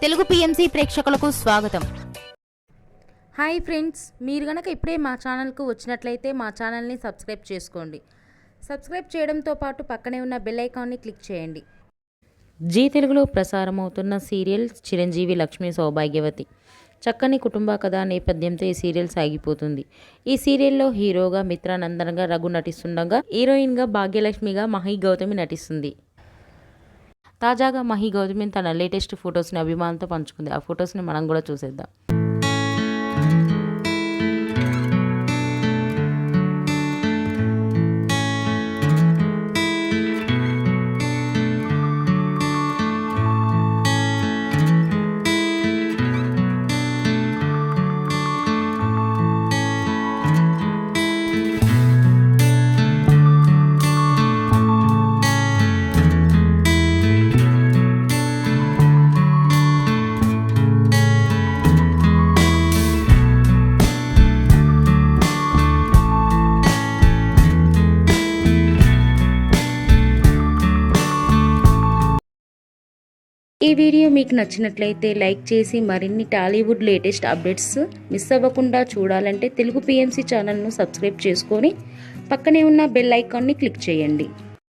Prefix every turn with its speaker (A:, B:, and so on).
A: Telugu PMC ప్రేక్షకులకు స్వాగతం.
B: Hi friends, మీరు గనక ఇప్పుడే మా ఛానల్కు వచ్చినట్లయితే మా ఛానల్ని సబ్స్క్రైబ్ చేసుకోండి. సబ్స్క్రైబ్ చేయడంతో పాటు పక్కనే ఉన్న బెల్ ఐకాన్ని క్లిక్ చేయండి.
C: జీ తెలుగులో ప్రసారమవుతున్న సీరియల్ చిరంజీవి లక్ష్మీ సౌభాగ్యవతి. చక్కని కుటుంబ కథా నేపథ్యంతో ఈ సీరియల్ సాగిపోతుంది. ఈ సీరియల్లో హీరోగా మిత్రానందనగా రఘు నటిస్తుండగా, హీరోయిన్గా భాగ్యలక్ష్మిగా మహి గౌతమి నటిస్తుంది. తాజాగా మహి గౌతమి తన లేటెస్ట్ ఫొటోస్ని అభిమానులతో పంచుకుంది. ఆ ఫొటోస్ని మనం కూడా చూసేద్దాం. ఈ వీడియో మీకు నచ్చినట్లయితే లైక్ చేసి మరిన్ని టాలీవుడ్ లేటెస్ట్ అప్డేట్స్ మిస్ అవ్వకుండా చూడాలంటే తెలుగు పిఎంసి ఛానల్ను సబ్స్క్రైబ్ చేసుకొని పక్కనే ఉన్న బెల్ ఐకాన్ని క్లిక్ చేయండి.